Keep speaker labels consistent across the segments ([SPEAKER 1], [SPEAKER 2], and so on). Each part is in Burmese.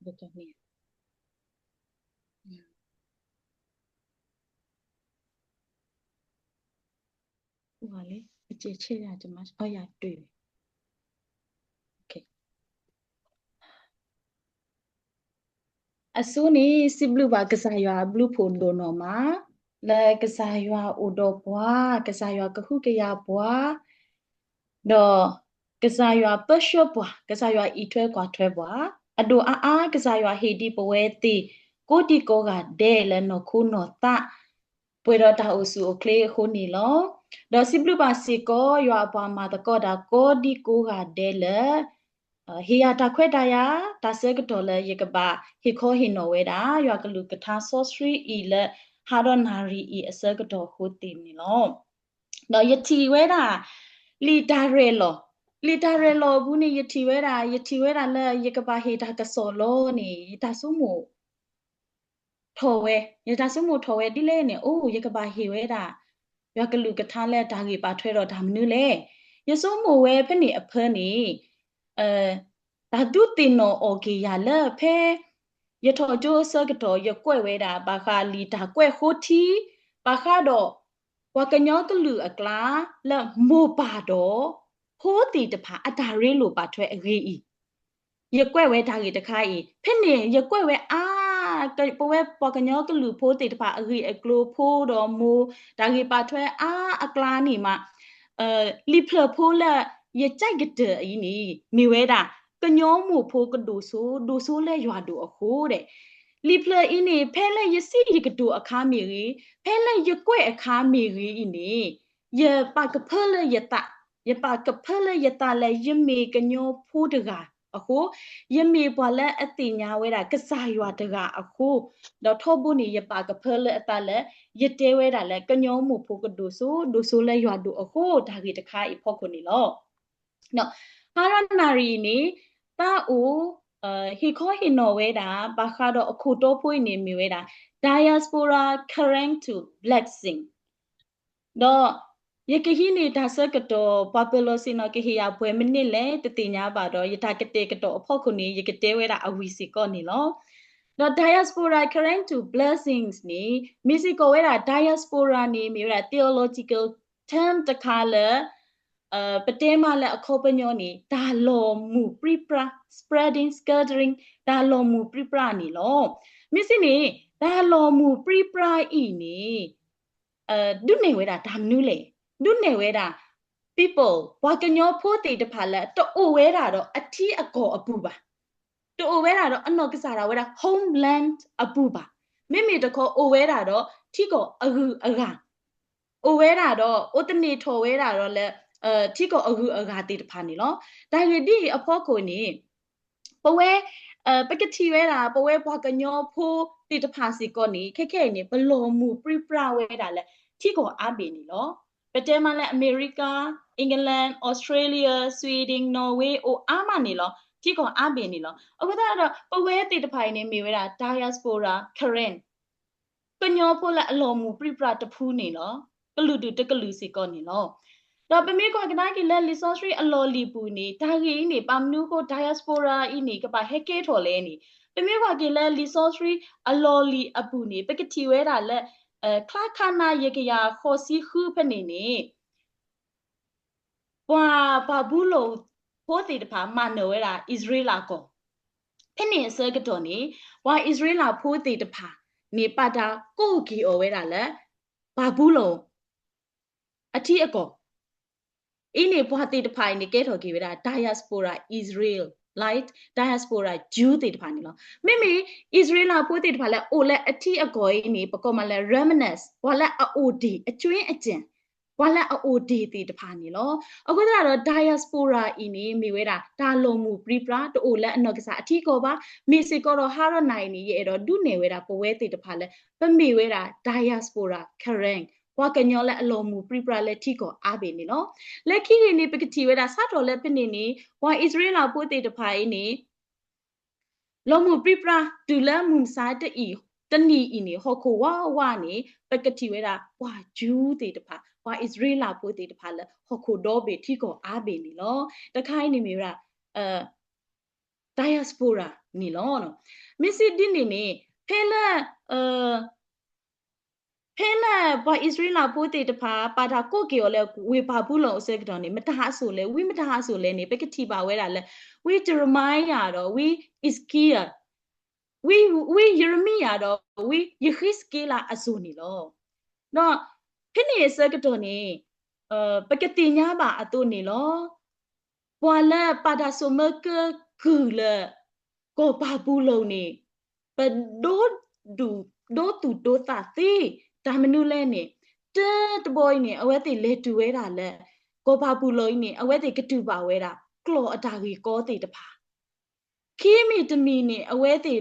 [SPEAKER 1] betul nih. Wale, cece ya jemas. Oh ya, tuh. Oke. Asuni si blue ba kesaywa blue pondo noma. Le kesaywa udo bwa, kesaywa kehu keya bwa. Do kesaywa pesho bwa, kesaywa itwe kwa twe bwa. Ado kesaywa hedi paweti. Kodi koga de le no kuno ta. Puedo ta usu okle honi lo. Do si blue ba si ko yo apa ma ta ko da ko di koga de le. Hiya ta kweta ya ta sekatola yekaba hiko hino weda yo kalu kata sosri ile haronari I asagato hoti ni lo. No yati weda lidarelo buni yati weda le yekaba hita kasolo ni yita sumu thowe dile ni oh yekaba hi weda yo kalu kata le dagi pa thwe ro damnu le yesumu we phani aphaniဒါဒုတင်နော်အော်ကေရလဖဲရထော်ကျိုးစကတော့ရကွဲ့ဝဲတာဘာခါလီတာကွဲ့ခိုတီဘာခါတော့ဝကညောကလူအကလာလက်မိုပါတော့ဖိုးတီတဖာအတာရေးလိုပါထွဲအရေးဤရကွဲ့ဝဲတာကြီးတခါဤဖဲနေရကွဲ့ဝဲပဝဲပကညောကလူဖိုးတီတဖာအရေးအကလိုဖိုးတော့မူဒါကြီးပါထွဲအကလာနေမှာလီဖလဖိုးလက်ရကြိုက်ကတဲ့အင်းနီမိဝဲတာကညောမှုဖိုးကဒူဆိုလဲရွာဒူအခုတဲ့လီဖလအင်းနေဖဲလဲရစီရကဒူအခါမီရီဖဲလဲရကွဲ့အခါမီရီအင်းနေရပါကဖလဲရတရပါကဖလဲရတလဲရမေကညောဖိုးတကအခုရမေပွာလဲအတိညာဝဲတာကစားရွာတကအခုတော့ထောဘူးနေရပါကဖလဲအတလဲရတဲဝဲတာလဲကညောမှုဖိုးကဒူဆိုလဲရွာဒူအခုဒါကြီးတခါအဖို့ခုနေလောနော်ဟာရနာရီနေတာအိုဟီခေါ်ဟီနော်ဝဲတာဘာခါတော့အခုတော့ဖွေးနေမြဝဲတာ diaspora current to blessing တော့ယကဟိနေတာဆကတော့ popular စင်တော့ကဟိရပွဲမနစ်လဲတတိညာပါတော့ယထာကတေကတော့အဖို့ခုနေယကတဲဝဲတာအဝီစီကောနေလောတော့ diaspora current to blessings နေမီစီကိုဝဲတာ diaspora နေမြဝဲတာ theological term တခါလဲပတဲမလည်းအခေါ်ပညောနေဒါလော်မှုပြပရာ spreading scattering ဒါလော်မှုပြပရာနေလောမစ္စနေဒါလော်မှုပြပရာဤနေဒုနေဝဲတာဒါမနူးလေဒုနေဝဲတာ people ဘာကညောဖိုးတေတဖာလက်တိုဝဲတာတော့အထီးအကောအပူပါတိုဝဲတာတော့အနော်ကစားတာဝဲတာ homeland အပူပါမိမိတခေါ်အိုဝဲတာတော့ထီကောအဂူအဂါအိုဝဲတာတော့ဥတနေထော်ဝဲတာတော့လဲထီကောအဂူအဂါတေတဖာနေလောဒါရဒီအဖို့ကိုနေပဝဲပကတိဝဲတာပဝဲဘွားကညောဖိုးတေတဖာစီကောနေခဲနေဘလော်မှုပြပရာဝဲတာလဲထီကောအဘေနေလောပတဲမလဲအမေရိကအင်္ဂလန်ဩစတြေးလျဆွီဒင်နော်ဝေးအိုအာမနေလောထီကောအဘေနေလောအခုတော့ပဝဲတေတဖိုင်နေမိဝဲတာ diaspora current ကညောဖိုးလဲအလော်မှုပြပရာတဖူးနေလောကလူတူတကလူစီကောနေလောတော့ပမေကွာကနာကီလဲလီဆော့စရီအလော်လီပူနေဒါကြီးနေပမ်နူကို diaspora ဤနေကပါဟက်ကေထော်လဲနေပမေကွာကီလဲလီဆော့စရီအလော်လီအပူနေပကတိဝဲတာလဲခလာခနာယေကယာခေါ်စီခုဖနေနေဘွာဘာဘူးလို့ဖိုးတီတဖာမနော်ဝဲတာဣသရေလကောဖနေစကတော်နေဘွာဣသရေလဖိုးတီတဖာနေပါတာကိုကီအော်ဝဲတာလဲဘာဘူးလို့အထီအကောအင်းနေဘွားတေတဖိုင်နေကဲထော်ကေဝဲတာ diaspora Israel light diaspora Jew တေတဖာနေလောမိမိ Israel ဖိုးတေတဖာလဲအိုလဲအထီအကောအင်းနေပကောမလဲ reminisce ဘွာလဲအိုဒီအကျွင်းအကျင်ဘွာလဲအိုဒီတေတဖာနေလောအခုတော့ diaspora အင်းနေမိဝဲတာဒါလုံမှုပြပရာတိုလဲအနော်ကစားအထီကောပါမီစီကောတော့ဟာရနိုင်နေရဲ့တော့ဒုနေဝဲတာပဝဲတေတဖာလဲပမိဝဲတာ diaspora currentဘွာကညောလဲအလုံးမူပြပရာလဲထီကောအားပေနေနော်လက်ခိနေပကတိဝဲတာစတော်လဲဖနေနေဘွာဣသရေလပိုးတေတဖိုင်နေလုံးမူပြပရာဒူလဲမုံစားတီတနီဤနေဟောခိုဝါနေပကတိဝဲတာဘွာဂျူးတေတဖာဘွာဣသရေလပိုးတေတဖာလဲဟောခိုတော့ပေထီကောအားပေနေလောတခိုင်းနေမိရာdiaspora နီလောနော်မစ်စစ်ဒီနေဖဲလာဖဲလာဘာဣသရေလပိုတေတဖာပါတာကိုကေော်လဲဝေပါဘူးလုံးအစက်တော်နေမတဟာဆိုလဲဝိမတဟာဆိုလဲနေပကတိပါဝဲတာလဲဝိဂျရမိုင်းယာတော့ဝိဣစကီယာဝိယေရမိယာတော့ဝိယေခိစကေလာအဆူနေလောနော်ဖိနေစက်တော်နေပကတိညာပါအတုနေလောပွာလဲပါတာဆိုမကကူလဲကိုပါဘူးလုံးနေပဒိုဒူဒိုတူဒိုတာသီဒါမနုလဲနေတဘိုင်းနေအဝဲတိလေတူဝဲတာလဲကိုပါဘူးလုံးနေအဝဲတိကတူပါဝဲတာကလောအတာကြီးကောတိတဖာခီမီတမီနေအဝဲတိ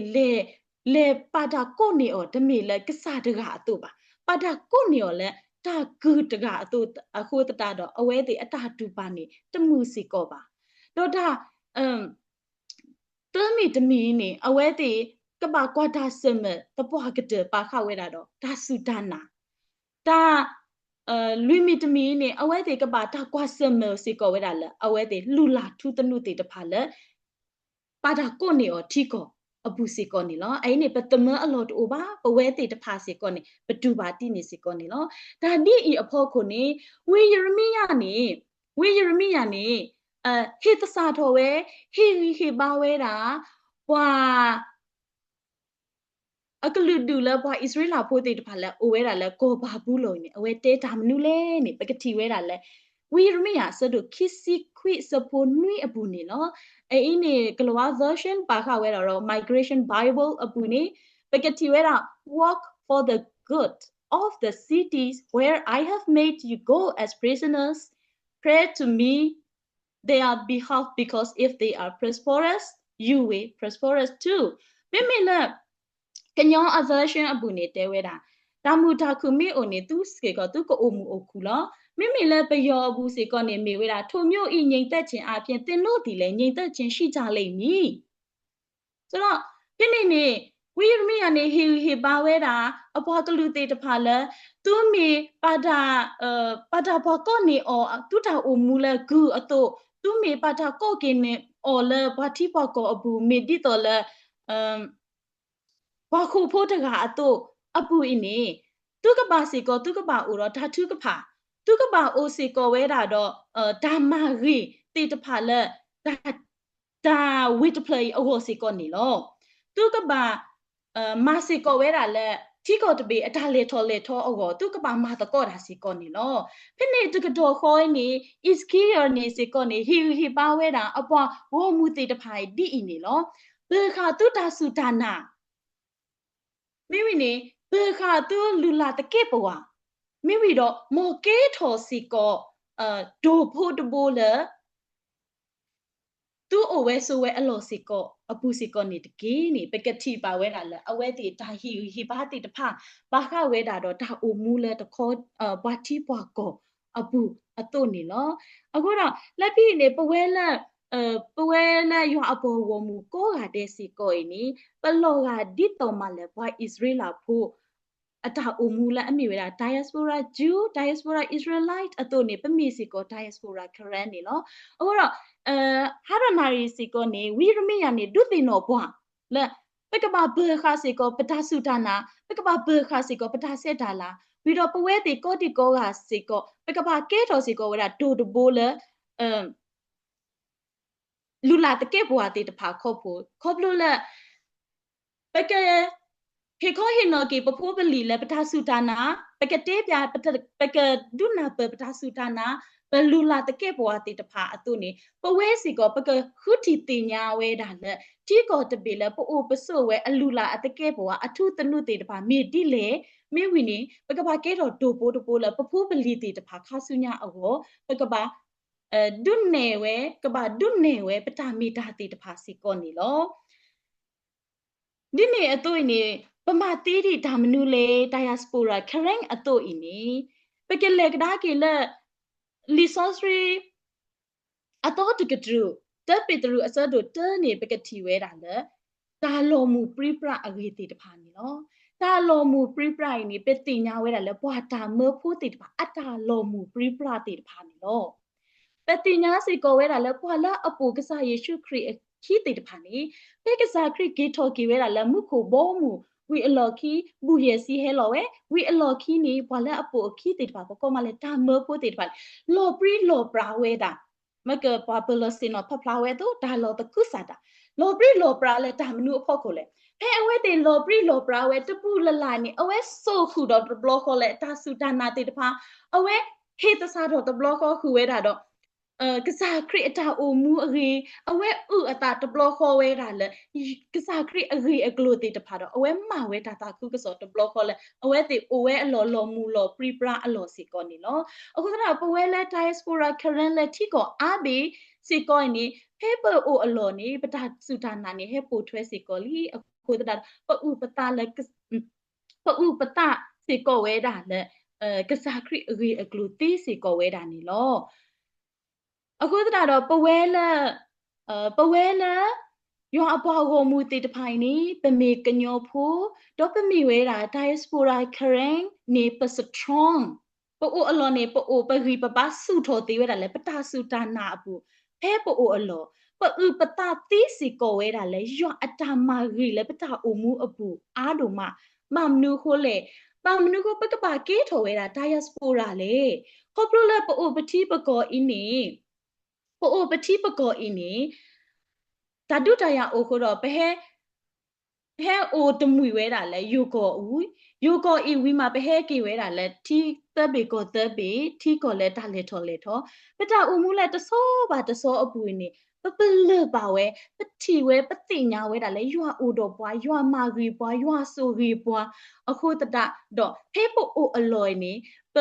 [SPEAKER 1] လေပါတာကိုနေော်တမီလဲကစားတကအတုပါပါတာကိုနေော်လဲတာကူတကအတုအခုတတာတော့အဝဲတိအတာတူပါနေတမှုစီကောပါတော့ဒါတမီတမီနေအဝဲတိကပါကွာတာစမတပွားကတပါခဝဲတာတော့ဒါစုဒနာဒါလူမီတမီနေအဝဲတိကပါတာကွာစမစီကောဝဲတာလဲအဝဲတိလူလာထူတနုတိတဖာလဲပါတာကိုနေော်ထီကောအပူစီကောနေလောအဲ့နေပတမအလော်တူပါပဝဲတိတဖာစီကောနေပတူပါတိနေစီကောနေလောဒါဒီအဖောခုနေဝေယရမိယာနေဟေတစာတော်ဝဲဟေပါဝဲတာပွာအကလူဒူလဘွာဣသရေလဖိုးတိတဖာလဲအိုဝဲတာလဲကိုဘာဘူးလုံးနေအဝဲတဲတာမနုလဲနေပကတိဝဲတာလဲဝီရမီယာဆဒုခီစီခွိစပိုနွိအပူနေလောအိနေကလော version ပါခဝဲတော့ migration bible အပူနေပကတိဝဲတာ walk for the good of the cities where I have made you go as prisoners pray to me they are behalf because if they are prosperous you will prosperous too မိမိလဲကညော version အပူနေတဲဝဲတာဒါမူတာခုမိအိုနေသူစကေကသူကိုအိုမူအိုခုလောမိမိလဲပယောဘူးစေကောနေမေဝဲတာထိုမျိုးဤငိမ့်သက်ခြင်းအပြင်သင်တို့ဒီလဲငိမ့်သက်ခြင်းရှိကြလိမ့်မည်ဆိုတော့ဒီနေ့ဝိရမိယနေဟေပါဝဲတာအပွားကလူတေတဖာလဲသူမီပါတာဘောကောနေအောတူတာအိုမူလဲဂူအတော့သူမီပါတာကောကိနေအောလဲဘာတိဘောကောအဘူမေဒီတော်လဲဘာခုဖို့တကအတော့အပူအင်းနေသူကပါစီကောသူကပါအိုတော့ဓာထုကဖာသူကပါအိုစီကောဝဲတာတော့ဒါမာရီတေတဖာလဲဒါဝိတပလေးအောစီကောနေလောသူကပါမာစီကောဝဲတာလဲတီကောတပေအတာလေထောအောသူကပါမာတကောတာစီကောနေလောဖိနေတကတော်ခေါ်နေ is here နေစီကောနေဟီပါဝဲတာအပွားဝမူတေတဖာဒီအင်းနေလောဘေခါသူတာစုဒါနာမိမိနေဘေခါသူလူလာတကေပွားမိမိတော့မော်ကေထော်စီကောဒိုဖို့တဘိုးလဲသူ့အဝဲဆိုဝဲအလော်စီကောအပူစီကောနေတကေးနေပကတိပါဝဲတာလဲအဝဲတီဒါဟီဘာတီတဖာဘာခဝဲတာတော့ဒါအိုမူလဲတခေါ်ဘာတီပွားကောအပူအတုနေလောအခုတော့လက်ပြနေပဝဲလက်ရွာအပေါ်ဝမူကိုကတဲ့စီကောအင်းနီပလောကဒီတော်မလဲဘွာဣသရေလဖို့အတာအမူလာအမိဝဲတာ diaspora Jew diaspora Israelite အတုနေပမီစီကော diaspora Karen နေလောအခုတော့ဟာရနာရီစီကောနေဝီရမီယာနေဒုတိနောဘွာလဲပကဘာဘေခါစီကောပတာစုတာနာပကဘာဘေခါစီကောပတာဆက်တာလာဝီတော့ပဝဲတီကောတီကောကစီကောပကဘာကဲတော်စီကောဝဲတာဒိုတဘိုးလဲလူလာတကဲဘွာတီတဖာခေါ်ဖို့ခေါပလို့လဲပကဲခေခေါ်ဟင်နော်ကေပဖိုးပလီလဲပတာစုတာနာပကတေးပြပကဒုနာပတာစုတာနာဘလူလာတကဲဘွာတီတဖာအတုနေပဝဲစီကောပကခုတီတင်ညာဝဲတာလဲတီကောတပေလဲပိုပစို့ဝဲအလူလာအတကဲဘွာအထုတနုတေတဖာမေတိလေမေဝီနေပကဘာကဲတော်ဒိုပိုးတပိုးလဲပဖိုးပလီတီတဖာခါဆုညာအောပကဘာဒုနေဝဲကဘာဒုနေဝဲပတာမီတာတီတဖာစီကောနေလောဒီနေအတုနေပမာတီဒီဒါမနုလေ diaspora current အတုအင်းနေပကလေကဒါကေလလီဆော့စရီအတော့တကဒရူတပ်ပေတရူအစဒိုတနေပကတိဝဲတာလေဒါလော်မူပရိပရအဂေတီတဖာနေလောဒါလော်မူပရိပရနေပတိညာဝဲတာလေဘွာတာမေဖို့တီတဖာအတာလော်မူပရိပရတီတဖာနေလောပတိညာစီကောဝဲတာလဲဘွာလာအပူကစားယေရှုခရစ် ขี้ติดผ่านนี้เพ่ก็ซาคริกีทอกีเวล่ะแล้วมุโคบ่มูวีอลอคีบูเยซีเฮลอเววีอลอคีนี่บ่ละอโปขี้ติดผ่านก็มาเลยตามเมอโปติดผ่านโลปรีโลปราเวดามะเกปาเปลสินอพะพลาเวโตดาโลตะกุสาดาโลปรีโลปราเลยตามนูพ่อโคเลยเพ่อเวติโลปรีโลปราเวตะปูละลายนี่เอาเวโซคูดอบล็อกโคเลยตาสุดานาติดผ่านเอาเวเฮตซาดอตบล็อกโคคือเวดาดอกษาคริตาโอมูอรีเอาไว้อตาตบลอคอเวดาเลยกษาคริอรีอกลูติตพาดเอาไว้มาเวตาตาคือกษาตบลอคอเลยเอาไว้ติโอเวอลอมูลอปรีปราอลอสิกอนี่เนาะအခုကပဝဲလဲ diaspora current လဲထိကောအဘီစီကောနီဟေပအိုအလောနီပတာစုတာနာနီဟေပိုထွဲစီကောလီအခုတတာပဥပတာလဲပဥပတာစီကောဝဲတာလဲကษาคริอรีอกลูติစီကောဝဲတာနီလောအခုတတော့ပဝဲလဲယောအပွားကိုမူတီတဖိုင်နီပမေကညောဖိုတော့ပမီဝဲတာ diaspora current နေပစထရွန်ပိုအလောနေပိုပဂီပပဆုထောတီဝဲတာလဲပတာဆုတာနာအပူဖဲပိုအလောပဥပတာတိစီကိုဝဲတာလဲယောအတာမာဂီလဲပတာအမှုအပူအားတို့မမမနုခိုလေပမနုခိုပကပါကေထောဝဲတာ diaspora လေခေါပလိုလဲပိုပတိပကောအင်းနီပိုပတိပကောအင်းနီတဒုတရအိုခိုတော့ဘဲအိုတမွေဝဲတာလဲယူကောအီဝီမှာဘဲကေဝဲတာလဲတီတဘေကောတဘေတီကောလဲတာလဲထောလဲထောပတာအူမူလဲတဆောပါတဆောအပူနေပလပါဝဲပတိဝဲပတိညာဝဲတာလဲယွာအိုတော့ပွားယွာမာဂီပွားယွာဆိုဂီပွားအခုတတတော့ဟေပိုအိုအလော်နေပ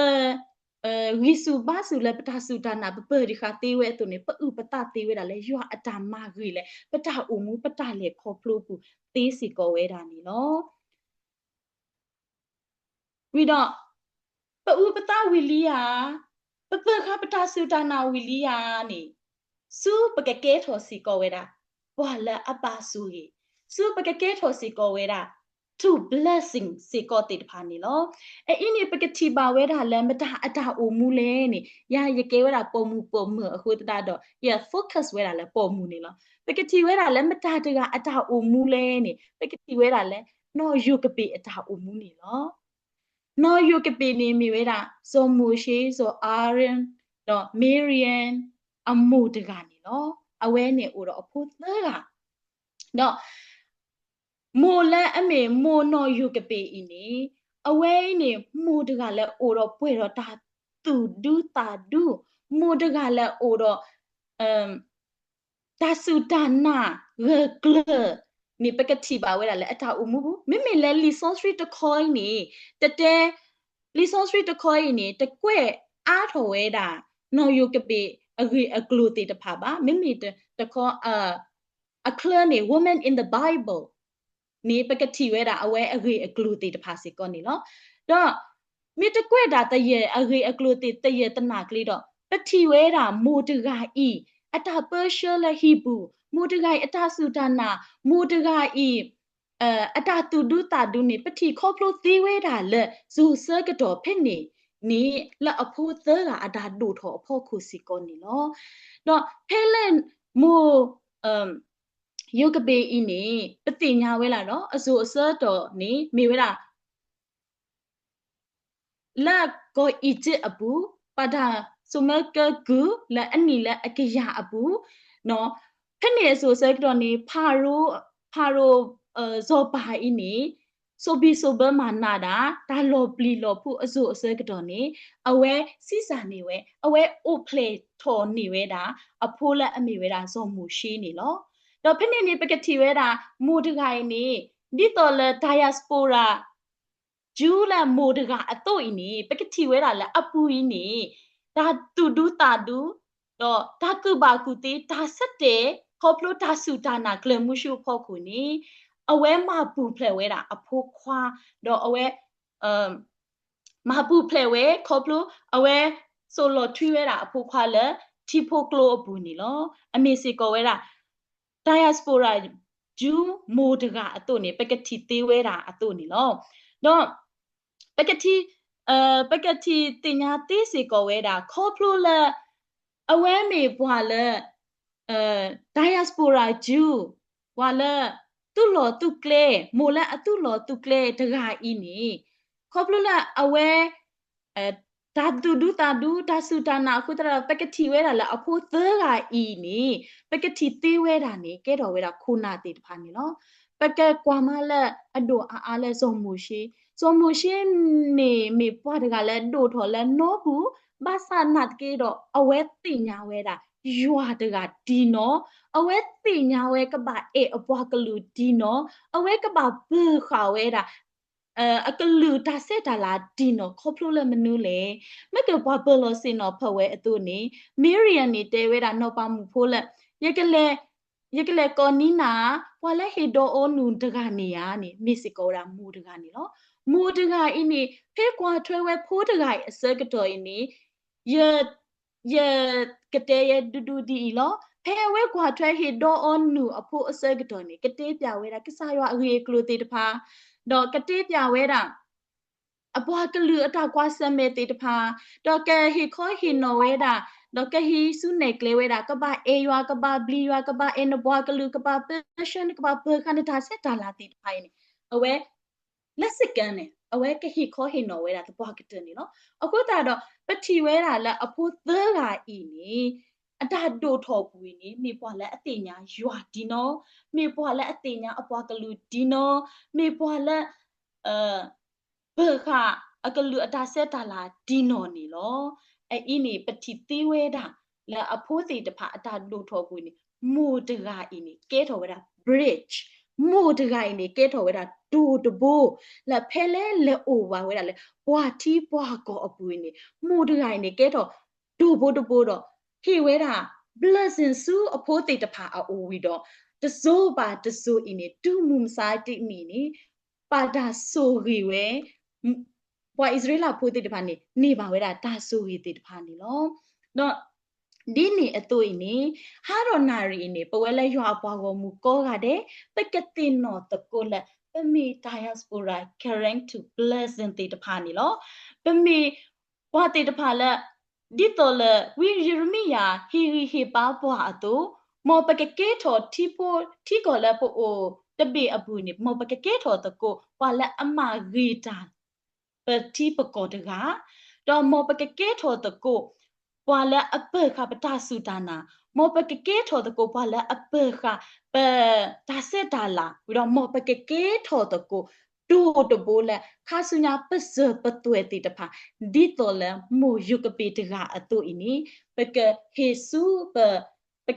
[SPEAKER 1] ဝီစုဘာစုလဲပတာစုတာနာပဒီခါတေးဝဲသူနေပဥပတာတေးဝဲတာလဲယွာအတာမာဂီလဲပတာအူမူပတာလဲခေါပလို့ပူတေးစီကောဝဲတာနီနော်ဝီတော့ပဥပတာဝီလီယာပခါပတာစုတာနာဝီလီယာနီစုပကကဲထောစီကောဝဲတာဘွာလအပါစုကြီးစုပကကဲထောစီကောဝဲတာto blessing စီကောတိတဖာနီလောအင်းနေပကတိပါဝဲတာလဲမတာအတာအိုမူလဲနေရရကဲဝဲတာပုံမူအခုတတော့ yeah focus ဝဲတာလဲပုံမူနေလောပကတိဝဲတာလဲမတာတကအတာအိုမူလဲနေပကတိဝဲတာလဲနော်ယုကပေအတာအိုမူနေလောနော်ယုကပေနေမိဝဲတာဇောမူရှိဇောအာရင်တော့မေရီယန်အမှုတကနေလောအဝဲနေအိုတော့အဖို့သေးကတော့မိုလဲအမေမိုနော်ယူကပေအင်းနေအဝဲနေမိုတကလည်းအိုတော့ပွေတော့တာတူဒူတာဒူမိုတကလည်းအိုတော့တာဆူတာနာရကလနေပကတိပါဝဲတာလဲအတာအမှုဘူးမိမိလဲလီဆော့စထရီတခေါင်းနေတတဲလီဆော့စထရီတခေါင်းနေတကွဲ့အားထော်ဝဲတာနော်ယူကပေအကလူတေတဖာပါမိမိတခေါ်အခလနေ woman in the bible နေပကတိဝဲတာအဝဲအကလူတေတဖာစီကောနေလောတော့မိတကွဲ့တာတရေအကလူတေတရေတနာကလေးတော့ပတိဝဲတာမိုတကဤအတာပါရှယ်လဟီဘူးမိုတကအတာဆူတာနာမိုတကဤအတာတူဒူတာဒူနေပတိခေါပလို့သေးဝဲတာလက်ဇူဆာကတော့ဖက်နေလက်အဖိုးသကအတာဒူထောအဖို့ခုစီကောနေလောတော့ဟဲလန်မိုယုကပေအင်းနေပတိညာဝဲလာတော့အစိုးအစတော်နေမိဝဲတာလက်ကိုအီဂျစ်အပူပဒါဆုမကကူလက်အနီလက်အကရအပူနော်ဖက်နေဆိုစကတော့နေဖာရိုဇောပါအင်းနေဆိုဘီဆိုဘမာနာတာဒါလောပလီလောဖူအစိုးအစကတော့နေအဝဲစီစာနေဝဲအဝဲအိုပလေထော်နေဝဲတာအဖိုးလက်အမိဝဲတာဇောမူရှိနေလောတော့ဖက်နေပကတိဝဲတာမူတခိုင်နေဒီတော်လဒိုင်ယာစပိုရာဂျူလာမိုဒကအတော့အင်းနေပကတိဝဲတာလဲအပူအင်းနေဒါတူဒူတာဒူတော့ဒါကုဘာကုတေဒါဆက်တဲ့ခေါပလိုဒါဆူတာနာကလမှုရှုဖို့ခုနေအဝဲမပူဖလဲဝဲတာအဖိုးခွာတော့အဝဲမပူဖလဲဝဲခေါပလိုအဝဲဆိုလိုထွေးဝဲတာအဖိုးခွာလဲတီဖိုကလိုအပူနေလောအမေစီကောဝဲတာdiaspora ဂျူမိုဒကအတော့နေပကတိသေးဝဲတာအတော့နေလောတော့ပကတိတင်ညာသေးစီကောဝဲတာခေါပလိုလဲအဝဲမေဘွာလဲ diaspora Jew wala tu lo tu kle mola atu lo tu kle daga ini khoplula awe ta du ta su ta na khu tra pakati we da la apho thega ini pakati te we da ni ke do we da khuna te ta ni lo pakat kwa ma la ado a la so mu shi ne me pwa daga la do tho la no bu ba sa nat ke do awe ti nya we da ရွာတကဒီနော်အဝဲတိညာဝဲကပါအေအပွားကလူဒီနော်အဝဲကပါဘခါဝဲတာအကလူတာဆက်တာလာဒီနော်ခေါပလိုလည်းမနူးလေမကဘဘလောစင်နော်ဖဝဲအတူနေမီရီယန်နေတဲဝဲတာနော်ပါမှုဖိုးလက်ရကလေကောနီနာဝါလဲဟီဒိုအိုနူတကနေယာနေမစ်စကိုရာမူတကနေနော်မူတကအင်းနေဖေကွာထွဲဝဲဖိုးတကအစကတော်အင်းနေရကတဲ့ရဒူဒူဒီလောဖဲဝဲကွာထွဲဟီဒိုအွန်နူအဖို့အစကတော်နေကတဲ့ပြဝဲတာကစားရွာအရေကလိုတေတဖာတော့ကတဲ့ပြဝဲတာအပွားကလူအတာကွာစမဲတေတဖာတော့ကဲဟီခေါ်ဟီနော်ဝဲတာတော့ကဟီစုနေကလေးဝဲတာကပါအေရွာကပါဘလီရွာကပါအင်းဘွားကလူကပါပရှင်ကပါပခန္တာဆက်တာလာတေတဖာနေအဝဲလက်စကန်နေအဝဲကဟီခေါ်ဟီနော်ဝဲတာတပွားကတဲ့နေနော်အခုတာတော့ပတိဝဲတာလက်အဖို့သဲကဤနေအတာဒိုထော်ပူနေမေပွားလက်အတင်ညာရွာဒီနော်မေပွားလက်အတင်ညာအပွားကလူဒီနော်မေပွားလက်ဘခအကလူအတာဆက်တာလာဒီနော်နေလောအဲ့ဤနေပတိသေးဝဲတာလက်အဖို့စီတဖာအတာဒိုထော်ပူနေမိုတကဤနေကဲထော်ဝဲတာ bridge မိုတကဤနေကဲထော်ဝဲတာဒိုတဘိုးလက်ဖဲလဲလက်အိုပါဝဲတာလဲပွားတီပွားကောအပူနေမိုတကဤနေကဲထော်ဒိုဘိုးတဘိုးတော့ဟေဝဲတာ blessing စုအဖို့တိတဖာအိုဝီတော့တစိုးပါတစိုးဤနေတူမူမစားတိမီနေပါတာဆိုရီဝဲဘွာဣသရေလဖို့တိတဖာနေပါဝဲတာတာဆိုရီတိတဖာနေလောတော့ဒီနေအတူနေဟာရနာရီနေပဝဲလဲရွာပွားကိုမူကောကတဲ့ပကတိနောတကိုလက်ပမီ diaspora caring to blessing တိတဖာနေလောပမီဘွာတိတဖာလက်ဒီတော်လဝီရမီယာဟီဟီပါပွားအတူမောပကကေထော်တီကောလပိုအိုတဘေအပူနေမောပကကေထော်တကိုပွာလက်အမဂီတာပတိပကောတကတော့မောပကကေထော်တကိုပွာလက်အပခပတာဆူတာနာမောပကကေထော်တကိုပွာလက်အပခပဒါဆက်တာလာဝီတော့မောပကကေထော်တကိုတူတဘိုးလက်ခါဆုညာပစပတွဲတိတဖာဒီတော်လမိုယုကပေတကအတူအင်းပကဟေဆုပ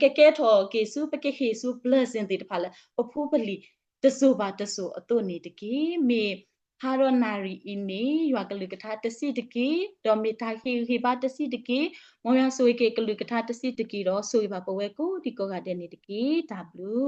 [SPEAKER 1] ကကဲထော်ကေဆုပကဟေဆု blessing တိတဖာလက်ပဖူးပလီတဆူပါတဆူအတူနေတကီမေဟာရနာရီအင်းနေရွာကလူကထာတစီတကီဒေါ်မီတာဟီပါတစီတကီမောရဆွေကေကလူကထာတစီတကီတော့ဆွေပါပဝဲကိုဒီကောကတဲ့နေတကီ W